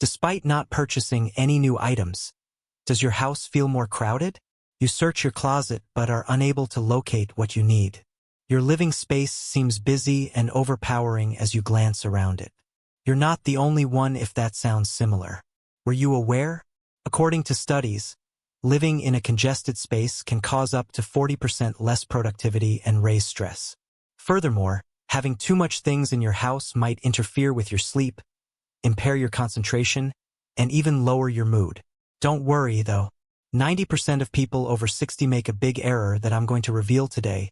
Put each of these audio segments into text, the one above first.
Despite not purchasing any new items, does your house feel more crowded? You search your closet but are unable to locate what you need. Your living space seems busy and overpowering as you glance around it. You're not the only one if that sounds similar. Were you aware? According to studies, living in a congested space can cause up to 40% less productivity and raise stress. Furthermore, having too much things in your house might interfere with your sleep, impair your concentration, and even lower your mood. Don't worry, though. 90% of people over 60 make a big error that I'm going to reveal today,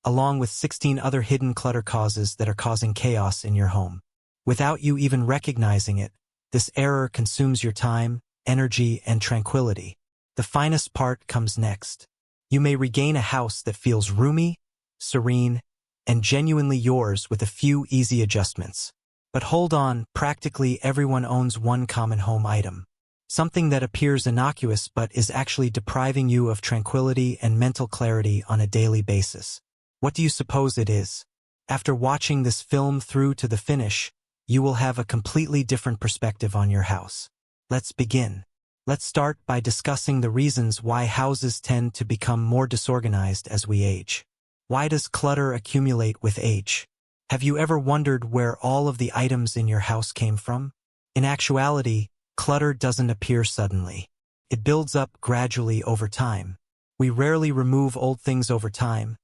along with 16 other hidden clutter causes that are causing chaos in your home. Without you even recognizing it, this error consumes your time, energy, and tranquility. The finest part comes next. You may regain a house that feels roomy, serene, and genuinely yours with a few easy adjustments. But hold on, practically everyone owns one common home item. Something that appears innocuous but is actually depriving you of tranquility and mental clarity on a daily basis. What do you suppose it is? After watching this film through to the finish, you will have a completely different perspective on your house. Let's begin. Let's start by discussing the reasons why houses tend to become more disorganized as we age. Why does clutter accumulate with age? Have you ever wondered where all of the items in your house came from? In actuality, clutter doesn't appear suddenly. It builds up gradually over time. We rarely remove old things over time,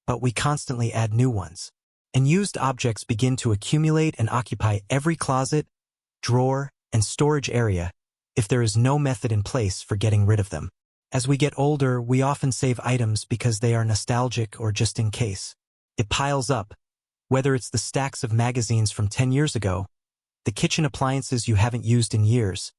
but we constantly add new ones. Unused objects begin to accumulate and occupy every closet, drawer, and storage area if there is no method in place for getting rid of them. As we get older, we often save items because they are nostalgic or just in case. It piles up, whether it's the stacks of magazines from 10 years ago, the kitchen appliances you haven't used in years,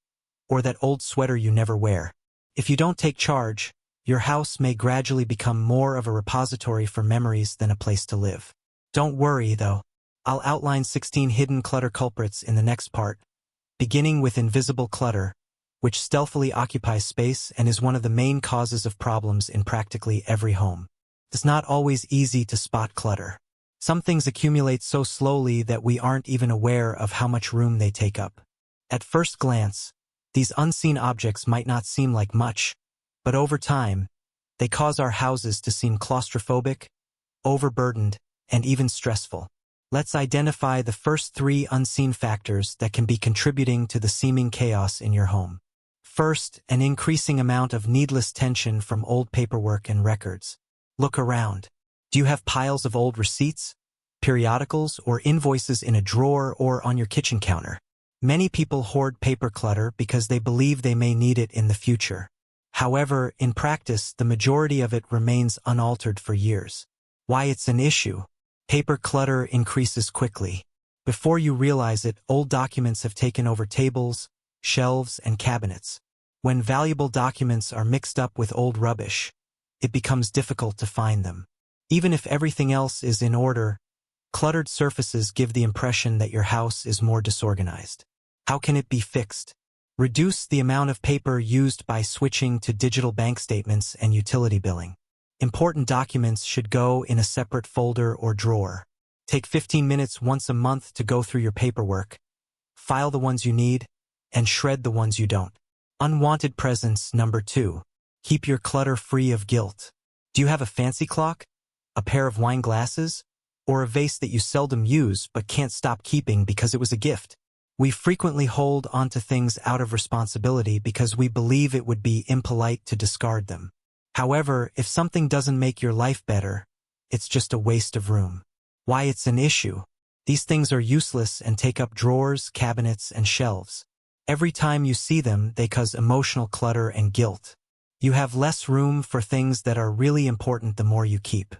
or that old sweater you never wear. If you don't take charge, your house may gradually become more of a repository for memories than a place to live. Don't worry, though. I'll outline 16 hidden clutter culprits in the next part, beginning with invisible clutter, which stealthily occupies space and is one of the main causes of problems in practically every home. It's not always easy to spot clutter. Some things accumulate so slowly that we aren't even aware of how much room they take up. At first glance, these unseen objects might not seem like much, but over time, they cause our houses to seem claustrophobic, overburdened, and even stressful. Let's identify the first 3 unseen factors that can be contributing to the seeming chaos in your home. First, an increasing amount of needless tension from old paperwork and records. Look around. Do you have piles of old receipts, periodicals, or invoices in a drawer or on your kitchen counter? Many people hoard paper clutter because they believe they may need it in the future. However, in practice, the majority of it remains unaltered for years. Why it's an issue? Paper clutter increases quickly. Before you realize it, old documents have taken over tables, shelves, and cabinets. When valuable documents are mixed up with old rubbish, it becomes difficult to find them. Even if everything else is in order, cluttered surfaces give the impression that your house is more disorganized. How can it be fixed? Reduce the amount of paper used by switching to digital bank statements and utility billing. Important documents should go in a separate folder or drawer. Take 15 minutes once a month to go through your paperwork, file the ones you need, and shred the ones you don't. Unwanted presents number 2. Keep your clutter free of guilt. Do you have a fancy clock, a pair of wine glasses, or a vase that you seldom use but can't stop keeping because it was a gift? We frequently hold onto things out of responsibility because we believe it would be impolite to discard them. However, if something doesn't make your life better, it's just a waste of room. Why it's an issue? These things are useless and take up drawers, cabinets, and shelves. Every time you see them, they cause emotional clutter and guilt. You have less room for things that are really important the more you keep.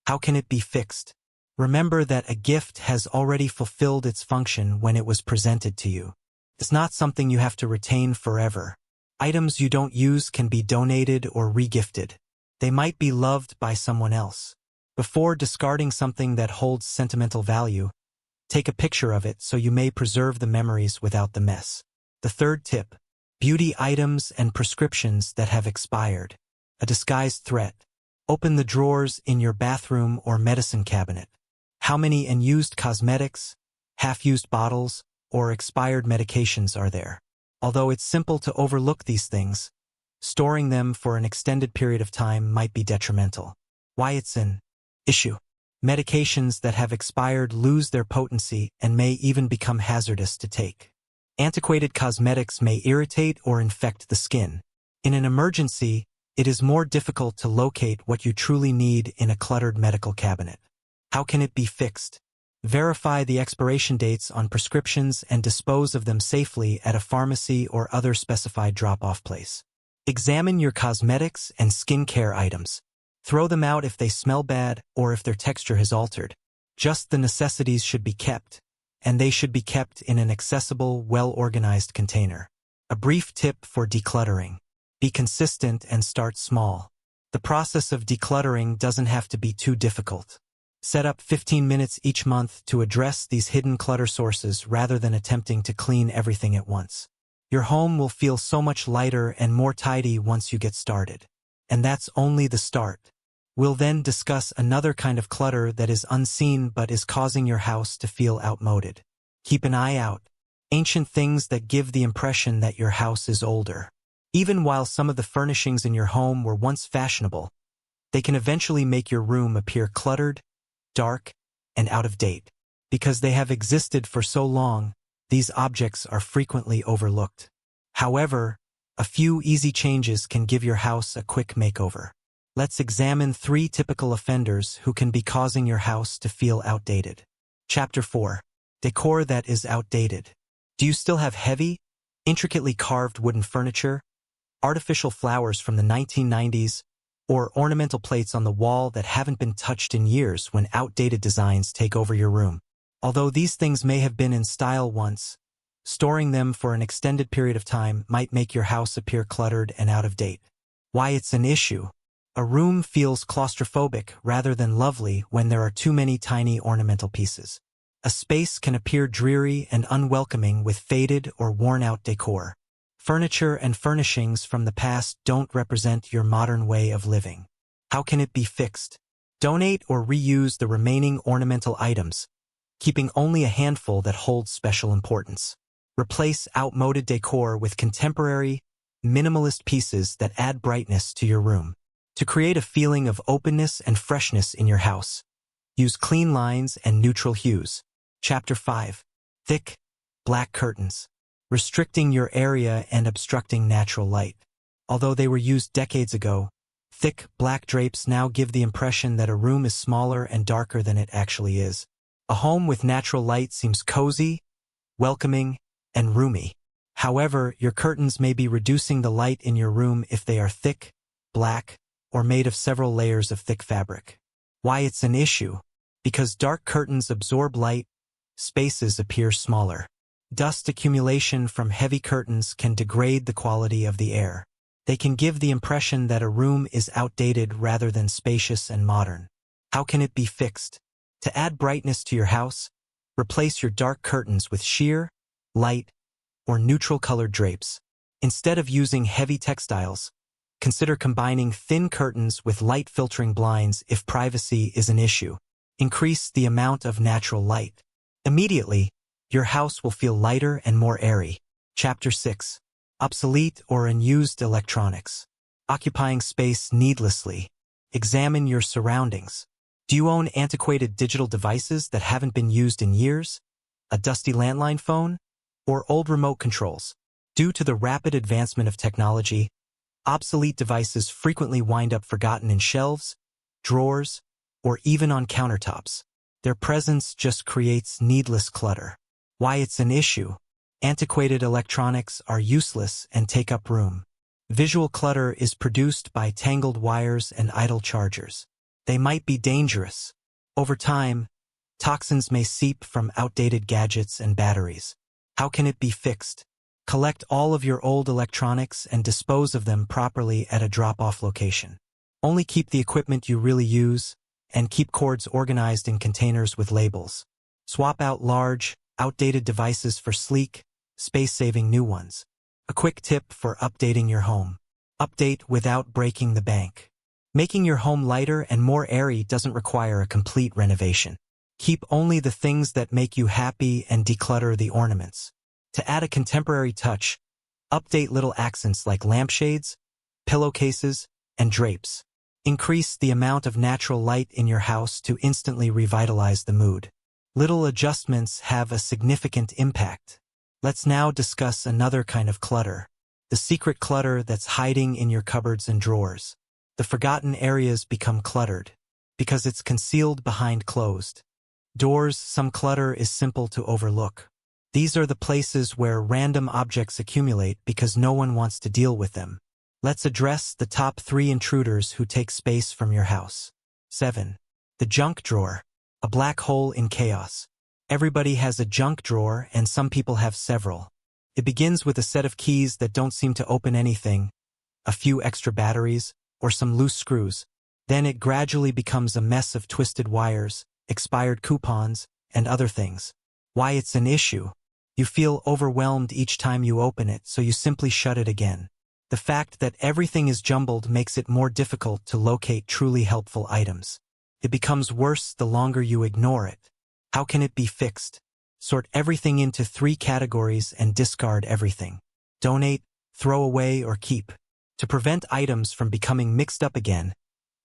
How can it be fixed? Remember that a gift has already fulfilled its function when it was presented to you. It's not something you have to retain forever. Items you don't use can be donated or regifted. They might be loved by someone else. Before discarding something that holds sentimental value, take a picture of it so you may preserve the memories without the mess. The third tip: beauty items and prescriptions that have expired. A disguised threat. Open the drawers in your bathroom or medicine cabinet. How many unused cosmetics, half-used bottles, or expired medications are there? Although it's simple to overlook these things, storing them for an extended period of time might be detrimental. Why it's an issue. Medications that have expired lose their potency and may even become hazardous to take. Antiquated cosmetics may irritate or infect the skin. In an emergency, it is more difficult to locate what you truly need in a cluttered medical cabinet. How can it be fixed? Verify the expiration dates on prescriptions and dispose of them safely at a pharmacy or other specified drop-off place. Examine your cosmetics and skincare items. Throw them out if they smell bad or if their texture has altered. Just the necessities should be kept, and they should be kept in an accessible, well-organized container. A brief tip for decluttering. Be consistent and start small. The process of decluttering doesn't have to be too difficult. Set up 15 minutes each month to address these hidden clutter sources rather than attempting to clean everything at once. Your home will feel so much lighter and more tidy once you get started. And that's only the start. We'll then discuss another kind of clutter that is unseen but is causing your house to feel outmoded. Keep an eye out. Ancient things that give the impression that your house is older. Even while some of the furnishings in your home were once fashionable, they can eventually make your room appear cluttered, dark, and out of date. Because they have existed for so long, these objects are frequently overlooked. However, a few easy changes can give your house a quick makeover. Let's examine 3 typical offenders who can be causing your house to feel outdated. Chapter 4. Decor that is outdated. Do you still have heavy, intricately carved wooden furniture, artificial flowers from the 1990s, or ornamental plates on the wall that haven't been touched in years when outdated designs take over your room? Although these things may have been in style once, storing them for an extended period of time might make your house appear cluttered and out of date. Why it's an issue. A room feels claustrophobic rather than lovely when there are too many tiny ornamental pieces. A space can appear dreary and unwelcoming with faded or worn-out decor. Furniture and furnishings from the past don't represent your modern way of living. How can it be fixed? Donate or reuse the remaining ornamental items, keeping only a handful that hold special importance. Replace outmoded decor with contemporary, minimalist pieces that add brightness to your room. To create a feeling of openness and freshness in your house, use clean lines and neutral hues. Chapter 5. Thick, black curtains. Restricting your area and obstructing natural light. Although they were used decades ago, thick, black drapes now give the impression that a room is smaller and darker than it actually is. A home with natural light seems cozy, welcoming, and roomy. However, your curtains may be reducing the light in your room if they are thick, black, or made of several layers of thick fabric. Why it's an issue? Because dark curtains absorb light, spaces appear smaller. Dust accumulation from heavy curtains can degrade the quality of the air. They can give the impression that a room is outdated rather than spacious and modern. How can it be fixed? To add brightness to your house, replace your dark curtains with sheer, light, or neutral-colored drapes. Instead of using heavy textiles, consider combining thin curtains with light-filtering blinds if privacy is an issue. Increase the amount of natural light. Immediately, your house will feel lighter and more airy. Chapter 6. Obsolete or unused electronics. Occupying space needlessly. Examine your surroundings. Do you own antiquated digital devices that haven't been used in years? A dusty landline phone? Or old remote controls? Due to the rapid advancement of technology, obsolete devices frequently wind up forgotten in shelves, drawers, or even on countertops. Their presence just creates needless clutter. Why it's an issue? Antiquated electronics are useless and take up room. Visual clutter is produced by tangled wires and idle chargers. They might be dangerous. Over time, toxins may seep from outdated gadgets and batteries. How can it be fixed? Collect all of your old electronics and dispose of them properly at a drop-off location. Only keep the equipment you really use, and keep cords organized in containers with labels. Swap out large, outdated devices for sleek, space-saving new ones. A quick tip for updating your home. Update without breaking the bank. Making your home lighter and more airy doesn't require a complete renovation. Keep only the things that make you happy and declutter the ornaments. To add a contemporary touch, Update little accents like lampshades, pillowcases, and drapes. Increase the amount of natural light in your house to instantly revitalize the mood. Little adjustments have a significant impact. Let's now discuss another kind of clutter. The secret clutter that's hiding in your cupboards and drawers. The forgotten areas become cluttered because it's concealed behind closed doors. Some clutter is simple to overlook. These are the places where random objects accumulate because no one wants to deal with them. Let's address the top 3 intruders who take space from your house. 7. The junk drawer. A black hole in chaos. Everybody has a junk drawer, and some people have several. It begins with a set of keys that don't seem to open anything, a few extra batteries, or some loose screws. Then it gradually becomes a mess of twisted wires, expired coupons, and other things. Why it's an issue? You feel overwhelmed each time you open it, so you simply shut it again. The fact that everything is jumbled makes it more difficult to locate truly helpful items. It becomes worse the longer you ignore it. How can it be fixed? Sort everything into 3 categories and discard everything. Donate, throw away, or keep. To prevent items from becoming mixed up again,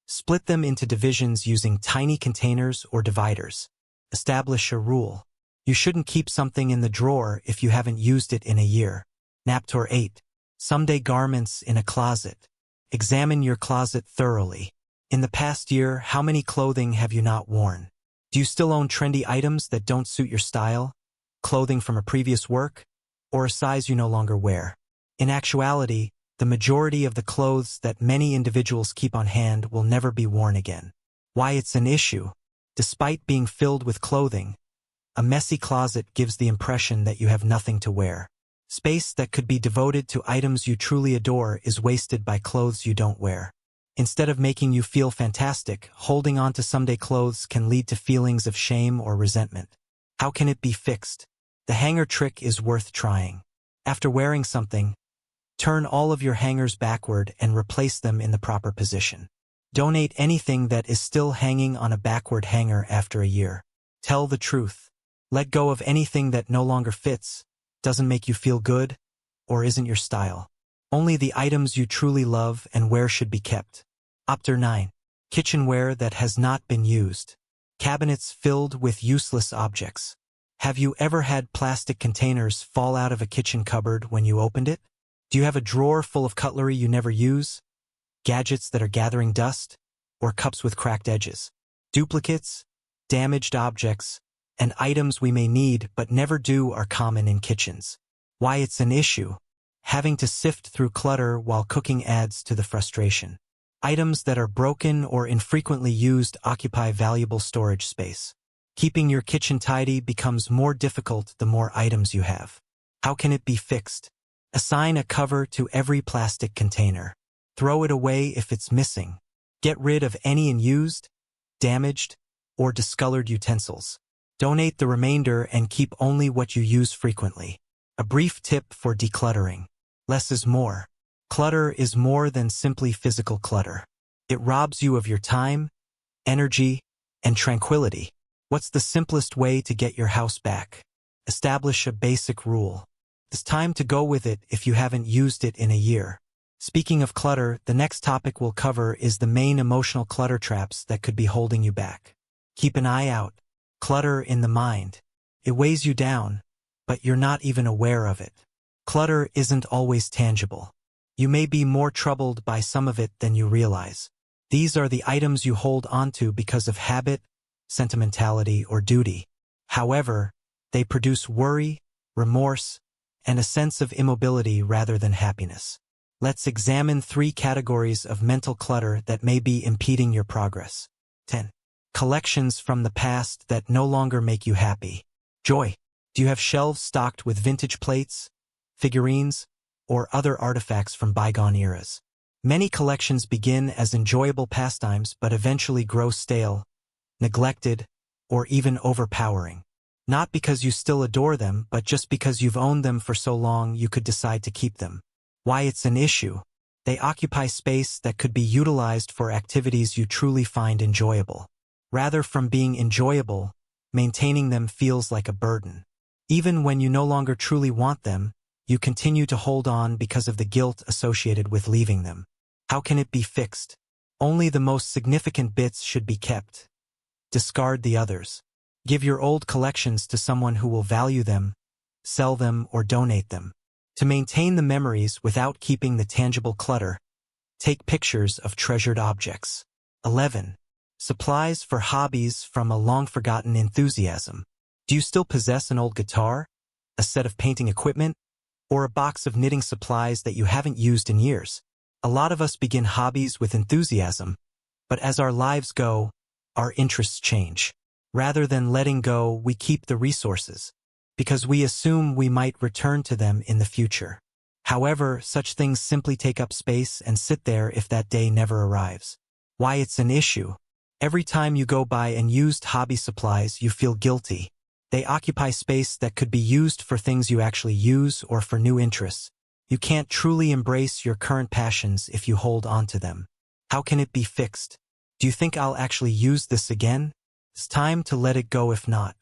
split them into divisions using tiny containers or dividers. Establish a rule. You shouldn't keep something in the drawer if you haven't used it in a year. Naptor 8. Someday garments in a closet. Examine your closet thoroughly. In the past year, how many clothing have you not worn? Do you still own trendy items that don't suit your style? Clothing from a previous work? Or a size you no longer wear? In actuality, the majority of the clothes that many individuals keep on hand will never be worn again. Why it's an issue? Despite being filled with clothing, a messy closet gives the impression that you have nothing to wear. Space that could be devoted to items you truly adore is wasted by clothes you don't wear. Instead of making you feel fantastic, holding on to someday clothes can lead to feelings of shame or resentment. How can it be fixed? The hanger trick is worth trying. After wearing something, turn all of your hangers backward and replace them in the proper position. Donate anything that is still hanging on a backward hanger after a year. Tell the truth. Let go of anything that no longer fits, doesn't make you feel good, or isn't your style. Only the items you truly love and wear should be kept. Opter 9. Kitchenware that has not been used. Cabinets filled with useless objects. Have you ever had plastic containers fall out of a kitchen cupboard when you opened it? Do you have a drawer full of cutlery you never use? Gadgets that are gathering dust? Or cups with cracked edges? Duplicates, damaged objects, and items we may need but never do are common in kitchens. Why it's an issue? Having to sift through clutter while cooking adds to the frustration. Items that are broken or infrequently used occupy valuable storage space. Keeping your kitchen tidy becomes more difficult the more items you have. How can it be fixed? Assign a cover to every plastic container. Throw it away if it's missing. Get rid of any unused, damaged, or discolored utensils. Donate the remainder and keep only what you use frequently. A brief tip for decluttering. Less is more. Clutter is more than simply physical clutter. It robs you of your time, energy, and tranquility. What's the simplest way to get your house back? Establish a basic rule. It's time to go with it if you haven't used it in a year. Speaking of clutter, the next topic we'll cover is the main emotional clutter traps that could be holding you back. Keep an eye out. Clutter in the mind. It weighs you down, but you're not even aware of it. Clutter isn't always tangible. You may be more troubled by some of it than you realize. These are the items you hold onto because of habit, sentimentality, or duty. However, they produce worry, remorse, and a sense of immobility rather than happiness. Let's examine 3 categories of mental clutter that may be impeding your progress. 10. Collections from the past that no longer make you happy. Joy. Do you have shelves stocked with vintage plates, figurines, or other artifacts from bygone eras? Many collections begin as enjoyable pastimes but eventually grow stale, neglected, or even overpowering. Not because you still adore them, but just because you've owned them for so long you could decide to keep them. Why it's an issue? They occupy space that could be utilized for activities you truly find enjoyable. Rather from being enjoyable, maintaining them feels like a burden. Even when you no longer truly want them, you continue to hold on because of the guilt associated with leaving them. How can it be fixed? Only the most significant bits should be kept. Discard the others. Give your old collections to someone who will value them, sell them, or donate them. To maintain the memories without keeping the tangible clutter, take pictures of treasured objects. 11. Supplies for hobbies from a long-forgotten enthusiasm. Do you still possess an old guitar, a set of painting equipment, or a box of knitting supplies that you haven't used in years? A lot of us begin hobbies with enthusiasm, but as our lives go, our interests change. Rather than letting go, we keep the resources, because we assume we might return to them in the future. However, such things simply take up space and sit there if that day never arrives. Why it's an issue? Every time you go buy unused hobby supplies, you feel guilty. They occupy space that could be used for things you actually use or for new interests. You can't truly embrace your current passions if you hold on to them. How can it be fixed? Do you think I'll actually use this again? It's time to let it go if not.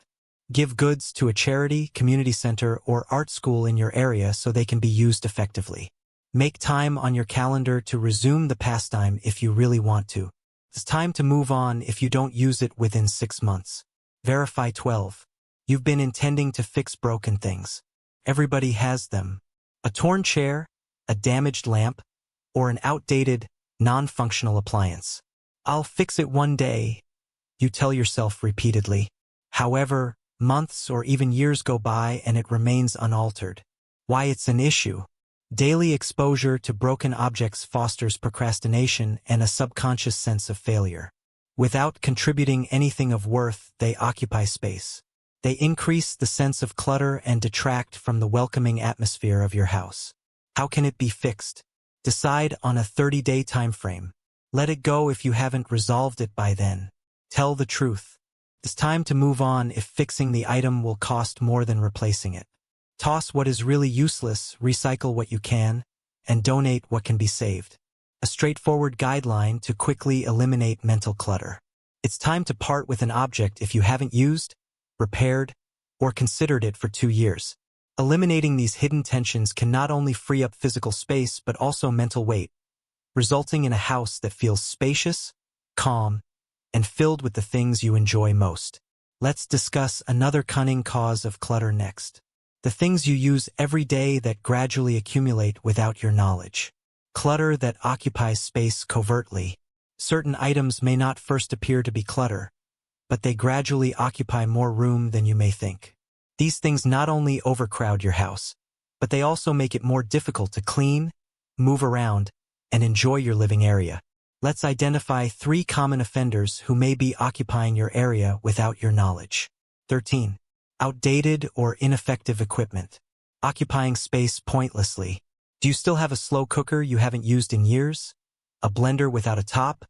Give goods to a charity, community center, or art school in your area so they can be used effectively. Make time on your calendar to resume the pastime if you really want to. It's time to move on if you don't use it within 6 months. Verify 12. You've been intending to fix broken things. Everybody has them. A torn chair, a damaged lamp, or an outdated, non-functional appliance. I'll fix it one day, you tell yourself repeatedly. However, months or even years go by and it remains unaltered. Why it's an issue? Daily exposure to broken objects fosters procrastination and a subconscious sense of failure. Without contributing anything of worth, they occupy space. They increase the sense of clutter and detract from the welcoming atmosphere of your house. How can it be fixed? Decide on a 30-day time frame. Let it go if you haven't resolved it by then. Tell the truth. It's time to move on if fixing the item will cost more than replacing it. Toss what is really useless, recycle what you can, and donate what can be saved. A straightforward guideline to quickly eliminate mental clutter. It's time to part with an object if you haven't used, repaired, or considered it for 2 years. Eliminating these hidden tensions can not only free up physical space but also mental weight, resulting in a house that feels spacious, calm, and filled with the things you enjoy most. Let's discuss another cunning cause of clutter next. The things you use every day that gradually accumulate without your knowledge. Clutter that occupies space covertly. Certain items may not first appear to be clutter, but they gradually occupy more room than you may think. These things not only overcrowd your house, but they also make it more difficult to clean, move around, and enjoy your living area. Let's identify 3 common offenders who may be occupying your area without your knowledge. 13. Outdated or ineffective equipment. Occupying space pointlessly. Do you still have a slow cooker you haven't used in years? A blender without a top?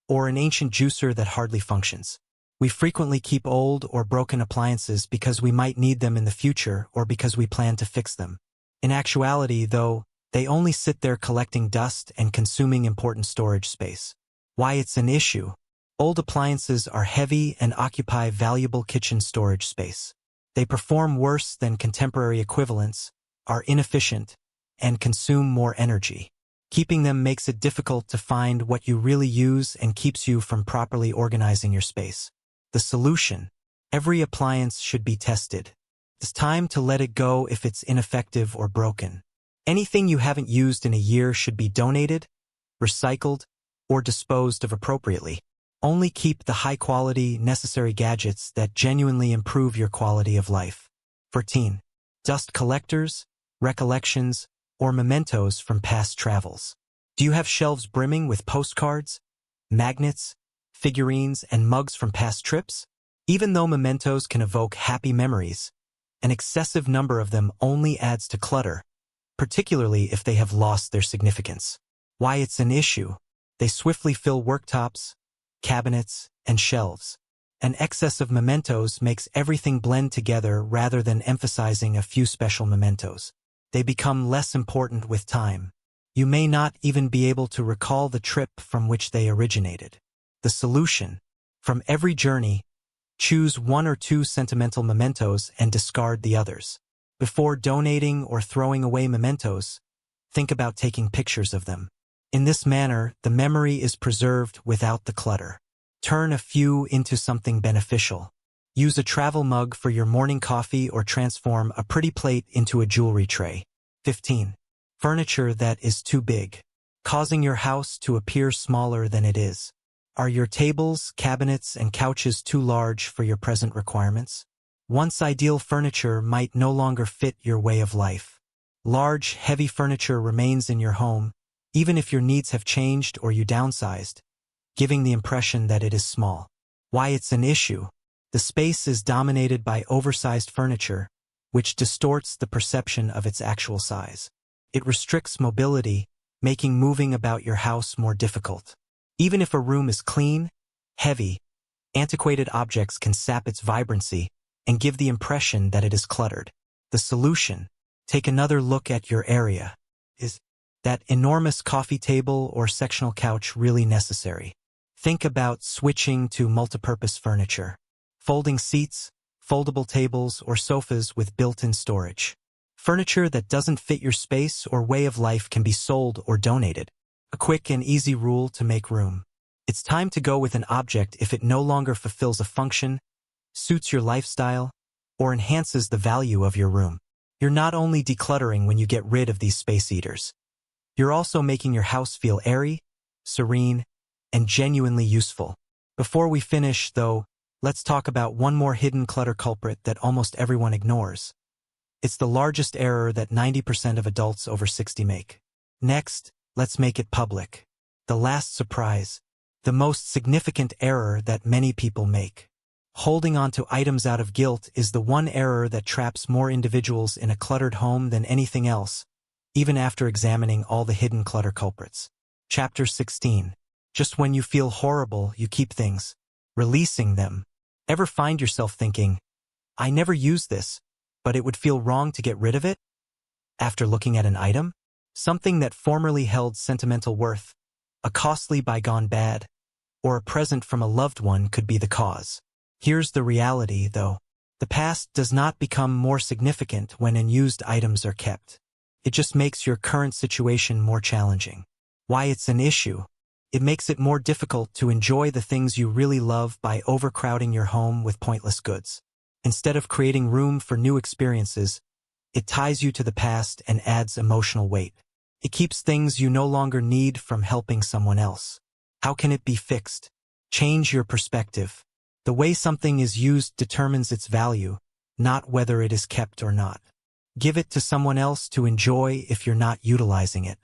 Or an ancient juicer that hardly functions? We frequently keep old or broken appliances because we might need them in the future or because we plan to fix them. In actuality, though, they only sit there collecting dust and consuming important storage space. Why it's an issue? Old appliances are heavy and occupy valuable kitchen storage space. They perform worse than contemporary equivalents, are inefficient, and consume more energy. Keeping them makes it difficult to find what you really use and keeps you from properly organizing your space. The solution: every appliance should be tested. It's time to let it go if it's ineffective or broken. Anything you haven't used in a year should be donated, recycled, or disposed of appropriately. Only keep the high-quality, necessary gadgets that genuinely improve your quality of life. 14. Dust collectors, recollections, or mementos from past travels. Do you have shelves brimming with postcards, magnets, figurines, and mugs from past trips? Even though mementos can evoke happy memories, an excessive number of them only adds to clutter, particularly if they have lost their significance. Why it's an issue? They swiftly fill worktops, cabinets, and shelves. An excess of mementos makes everything blend together rather than emphasizing a few special mementos. They become less important with time. You may not even be able to recall the trip from which they originated. The solution: from every journey, choose 1 or 2 sentimental mementos and discard the others. Before donating or throwing away mementos, think about taking pictures of them. In this manner, the memory is preserved without the clutter. Turn a few into something beneficial. Use a travel mug for your morning coffee or transform a pretty plate into a jewelry tray. 15. Furniture that is too big, causing your house to appear smaller than it is. Are your tables, cabinets, and couches too large for your present requirements? Once ideal furniture might no longer fit your way of life. Large, heavy furniture remains in your home, even if your needs have changed or you downsized, giving the impression that it is small. Why it's an issue? The space is dominated by oversized furniture, which distorts the perception of its actual size. It restricts mobility, making moving about your house more difficult. Even if a room is clean, heavy, antiquated objects can sap its vibrancy and give the impression that it is cluttered. The solution: take another look at your area. Is that enormous coffee table or sectional couch really necessary? Think about switching to multipurpose furniture. Folding seats, foldable tables, or sofas with built-in storage. Furniture that doesn't fit your space or way of life can be sold or donated. A quick and easy rule to make room. It's time to go with an object if it no longer fulfills a function, suits your lifestyle, or enhances the value of your room. You're not only decluttering when you get rid of these space eaters. You're also making your house feel airy, serene, and genuinely useful. Before we finish, though, let's talk about one more hidden clutter culprit that almost everyone ignores. It's the largest error that 90% of adults over 60 make. Next, let's make it public. The last surprise. The most significant error that many people make. Holding on to items out of guilt is the one error that traps more individuals in a cluttered home than anything else, even after examining all the hidden clutter culprits. Chapter 16. Just when you feel horrible, you keep things. Releasing them. Ever find yourself thinking, I never use this, but it would feel wrong to get rid of it? After looking at an item? Something that formerly held sentimental worth, a costly bygone bad, or a present from a loved one could be the cause. Here's the reality, though. The past does not become more significant when unused items are kept. It just makes your current situation more challenging. Why it's an issue? It makes it more difficult to enjoy the things you really love by overcrowding your home with pointless goods. Instead of creating room for new experiences, it ties you to the past and adds emotional weight. It keeps things you no longer need from helping someone else. How can it be fixed? Change your perspective. The way something is used determines its value, not whether it is kept or not. Give it to someone else to enjoy if you're not utilizing it.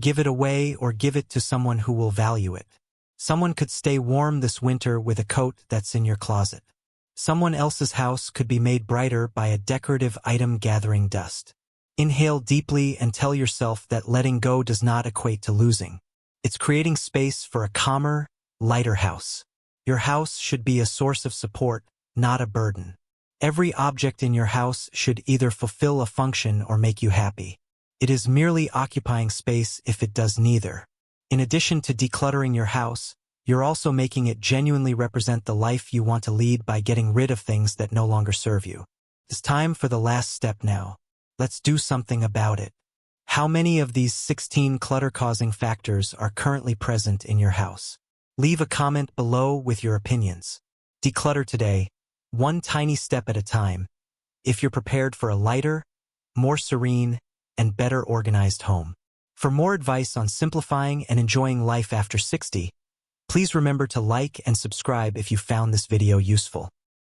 Give it away or give it to someone who will value it. Someone could stay warm this winter with a coat that's in your closet. Someone else's house could be made brighter by a decorative item gathering dust. Inhale deeply and tell yourself that letting go does not equate to losing. It's creating space for a calmer, lighter house. Your house should be a source of support, not a burden. Every object in your house should either fulfill a function or make you happy. It is merely occupying space if it does neither. In addition to decluttering your house, you're also making it genuinely represent the life you want to lead by getting rid of things that no longer serve you. It's time for the last step now. Let's do something about it. How many of these 16 clutter-causing factors are currently present in your house? Leave a comment below with your opinions. Declutter today, one tiny step at a time, if you're prepared for a lighter, more serene, and better organized home. For more advice on simplifying and enjoying life after 60, please remember to like and subscribe if you found this video useful.